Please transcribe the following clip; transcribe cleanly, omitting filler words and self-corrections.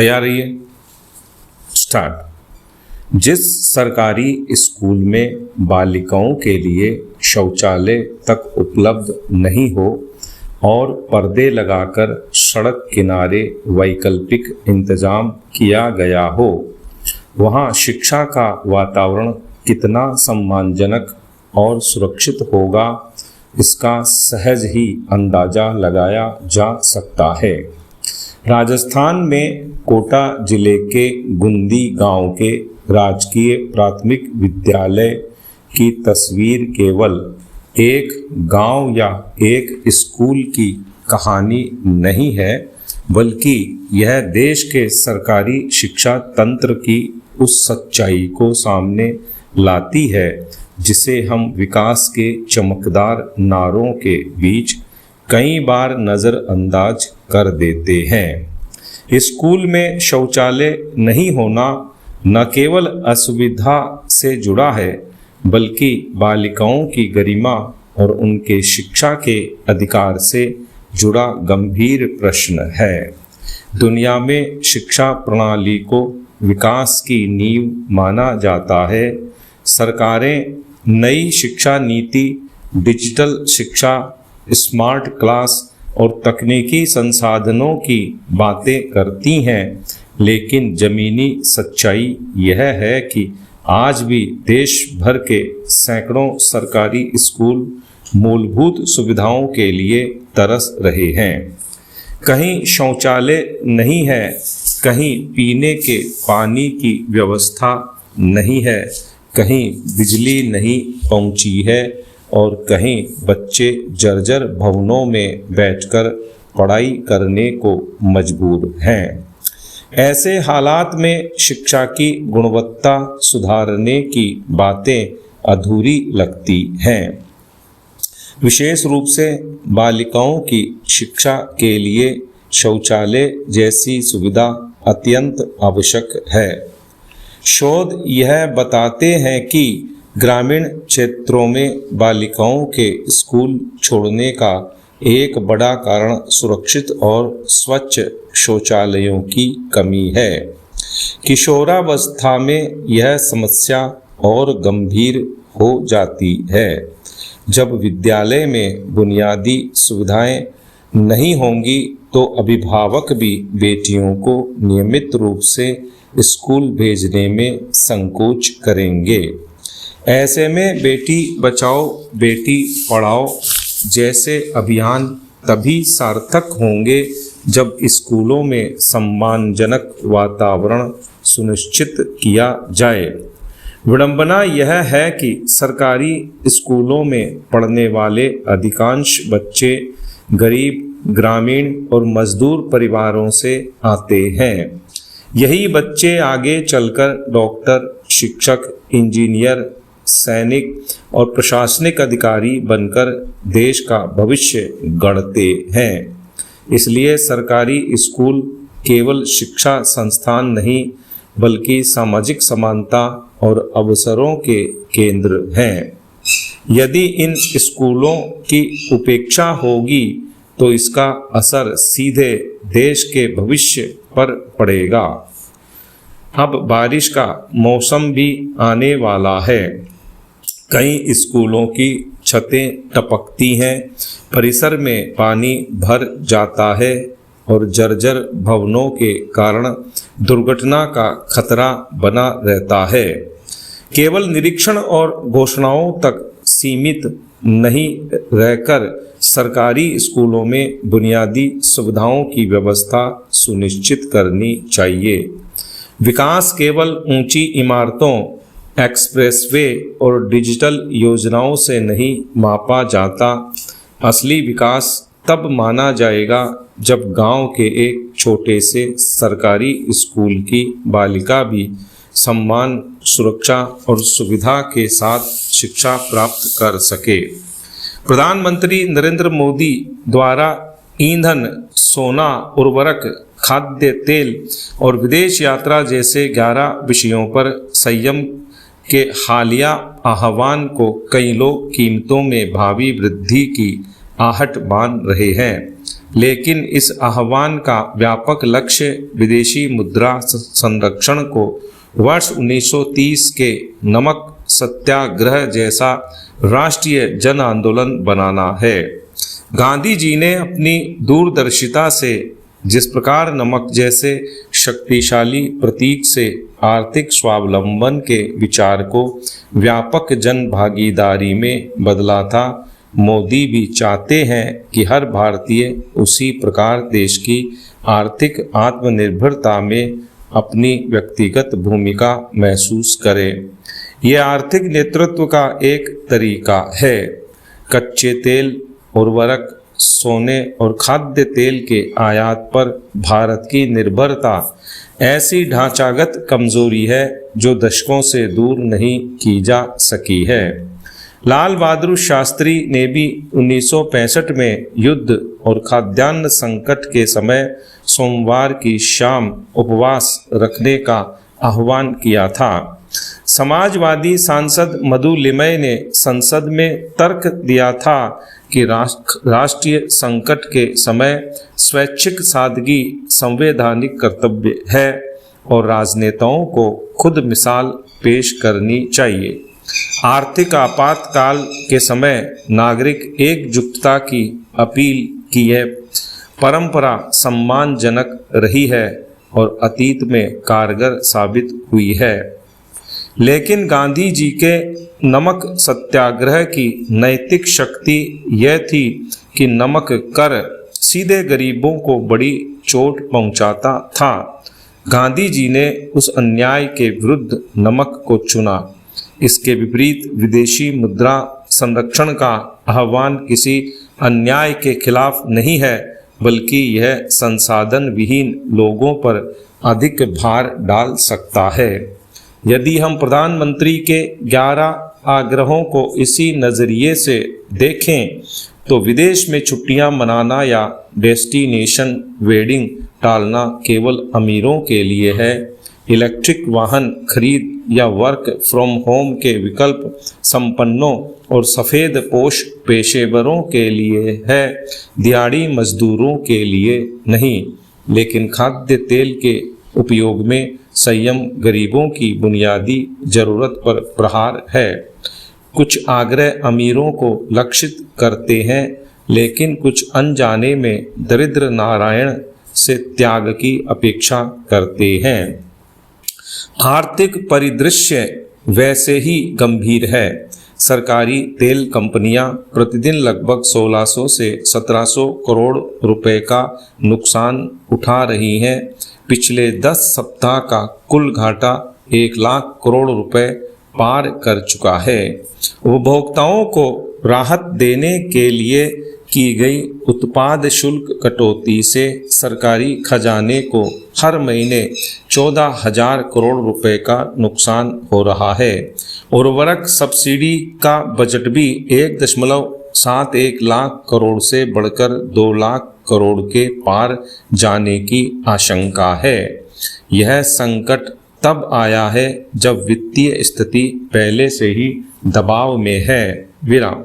तैयार रहिए, स्टार्ट। जिस सरकारी स्कूल में बालिकाओं के लिए शौचालय तक उपलब्ध नहीं हो और पर्दे लगाकर सड़क किनारे वैकल्पिक इंतजाम किया गया हो, वहाँ शिक्षा का वातावरण कितना सम्मानजनक और सुरक्षित होगा, इसका सहज ही अंदाजा लगाया जा सकता है। राजस्थान में कोटा जिले के गुंदी गांव के राजकीय प्राथमिक विद्यालय की तस्वीर केवल एक गांव या एक स्कूल की कहानी नहीं है, बल्कि यह देश के सरकारी शिक्षा तंत्र की उस सच्चाई को सामने लाती है जिसे हम विकास के चमकदार नारों के बीच कई बार नज़रअंदाज कर देते हैं। स्कूल में शौचालय नहीं होना न केवल असुविधा से जुड़ा है, बल्कि बालिकाओं की गरिमा और उनके शिक्षा के अधिकार से जुड़ा गंभीर प्रश्न है। दुनिया में शिक्षा प्रणाली को विकास की नींव माना जाता है। सरकारें नई शिक्षा नीति, डिजिटल शिक्षा, स्मार्ट क्लास और तकनीकी संसाधनों की बातें करती हैं, लेकिन ज़मीनी सच्चाई यह है कि आज भी देश भर के सैकड़ों सरकारी स्कूल मूलभूत सुविधाओं के लिए तरस रहे हैं। कहीं शौचालय नहीं है, कहीं पीने के पानी की व्यवस्था नहीं है, कहीं बिजली नहीं पहुंची है और कहीं बच्चे जर्जर भवनों में बैठकर पढ़ाई करने को मजबूर हैं। ऐसे हालात में शिक्षा की गुणवत्ता सुधारने की बातें अधूरी लगती हैं। विशेष रूप से बालिकाओं की शिक्षा के लिए शौचालय जैसी सुविधा अत्यंत आवश्यक है। शोध यह बताते हैं कि ग्रामीण क्षेत्रों में बालिकाओं के स्कूल छोड़ने का एक बड़ा कारण सुरक्षित और स्वच्छ शौचालयों की कमी है। किशोरावस्था में यह समस्या और गंभीर हो जाती है। जब विद्यालय में बुनियादी सुविधाएं नहीं होंगी तो अभिभावक भी बेटियों को नियमित रूप से स्कूल भेजने में संकोच करेंगे। ऐसे में बेटी बचाओ बेटी पढ़ाओ जैसे अभियान तभी सार्थक होंगे जब स्कूलों में सम्मानजनक वातावरण सुनिश्चित किया जाए। विडंबना यह है कि सरकारी स्कूलों में पढ़ने वाले अधिकांश बच्चे गरीब, ग्रामीण और मजदूर परिवारों से आते हैं। यही बच्चे आगे चलकर डॉक्टर, शिक्षक, इंजीनियर, सैनिक और प्रशासनिक अधिकारी बनकर देश का भविष्य गढ़ते हैं। इसलिए सरकारी स्कूल केवल शिक्षा संस्थान नहीं, बल्कि सामाजिक समानता और अवसरों के केंद्र हैं। यदि इन स्कूलों की उपेक्षा होगी तो इसका असर सीधे देश के भविष्य पर पड़ेगा। अब बारिश का मौसम भी आने वाला है। कई स्कूलों की छतें टपकती हैं, परिसर में पानी भर जाता है और जर्जर भवनों के कारण दुर्घटना का खतरा बना रहता है। केवल निरीक्षण और घोषणाओं तक सीमित नहीं रहकर सरकारी स्कूलों में बुनियादी सुविधाओं की व्यवस्था सुनिश्चित करनी चाहिए। विकास केवल ऊंची इमारतों, एक्सप्रेसवे और डिजिटल योजनाओं से नहीं मापा जाता। असली विकास तब माना जाएगा जब गांव के एक छोटे से सरकारी स्कूल की बालिका भी सम्मान, सुरक्षा और सुविधा के साथ शिक्षा प्राप्त कर सके। प्रधानमंत्री नरेंद्र मोदी द्वारा ईंधन, सोना, उर्वरक, खाद्य तेल और विदेश यात्रा जैसे 11 विषयों पर संयम के हालिया आह्वान को कई लोग कीमतों में भावी वृद्धि की आहट मान रहे हैं। लेकिन इस आह्वान का व्यापक लक्ष्य विदेशी मुद्रा संरक्षण को वर्ष 1930 के नमक सत्याग्रह जैसा राष्ट्रीय जन आंदोलन बनाना है। गांधी जी ने अपनी दूरदर्शिता से जिस प्रकार नमक जैसे शक्तिशाली प्रतीक से आर्थिक स्वावलंबन के विचार को व्यापक जन भागीदारी में बदला था, मोदी भी चाहते हैं कि हर भारतीय उसी प्रकार देश की आर्थिक आत्मनिर्भरता में अपनी व्यक्तिगत भूमिका महसूस करे। यह आर्थिक नेतृत्व का एक तरीका है। कच्चे तेल, उर्वरक, सोने और खाद्य तेल के आयात पर भारत की निर्भरता ऐसी ढांचागत कमजोरी है जो दशकों से दूर नहीं की जा सकी है। लाल बहादुर शास्त्री ने भी 1965 में युद्ध और खाद्यान्न संकट के समय सोमवार की शाम उपवास रखने का आह्वान किया था। समाजवादी सांसद मधु लिमय ने संसद में तर्क दिया था कि राष्ट्रीय संकट के समय स्वैच्छिक सादगी संवैधानिक कर्तव्य है और राजनेताओं को खुद मिसाल पेश करनी चाहिए। आर्थिक आपातकाल के समय नागरिक एकजुटता की अपील की यह परंपरा सम्मानजनक रही है और अतीत में कारगर साबित हुई है। लेकिन गांधी जी के नमक सत्याग्रह की नैतिक शक्ति यह थी कि नमक कर सीधे गरीबों को बड़ी चोट पहुंचाता था। गांधी जी ने उस अन्याय के विरुद्ध नमक को चुना। इसके विपरीत विदेशी मुद्रा संरक्षण का आह्वान किसी अन्याय के खिलाफ नहीं है, बल्कि यह संसाधन विहीन लोगों पर अधिक भार डाल सकता है। यदि हम प्रधानमंत्री के 11 आग्रहों को इसी नज़रिए से देखें तो विदेश में छुट्टियां मनाना या डेस्टिनेशन वेडिंग टालना केवल अमीरों के लिए है। इलेक्ट्रिक वाहन खरीद या वर्क फ्रॉम होम के विकल्प संपन्नों और सफ़ेद पोश पेशेवरों के लिए है, दिहाड़ी मजदूरों के लिए नहीं। लेकिन खाद्य तेल के उपयोग में संयम गरीबों की बुनियादी जरूरत पर प्रहार है। कुछ आग्रह अमीरों को लक्षित करते हैं, लेकिन कुछ अनजाने में दरिद्र नारायण से त्याग की अपेक्षा करते हैं। आर्थिक परिदृश्य वैसे ही गंभीर है। सरकारी तेल कंपनियां प्रतिदिन लगभग 1600 से 1700 करोड़ रुपए का नुकसान उठा रही हैं। पिछले 10 सप्ताह का कुल घाटा 1 लाख करोड़ रुपए पार कर चुका है। उपभोक्ताओं को राहत देने के लिए की गई उत्पाद शुल्क कटौती से सरकारी खजाने को हर महीने 14,000 करोड़ रुपए का नुकसान हो रहा है। उर्वरक सब्सिडी का बजट भी 1.71 लाख करोड़ से बढ़कर 2 लाख करोड़ के पार जाने की आशंका है। यह संकट तब आया है जब वित्तीय स्थिति पहले से ही दबाव में है। विराम।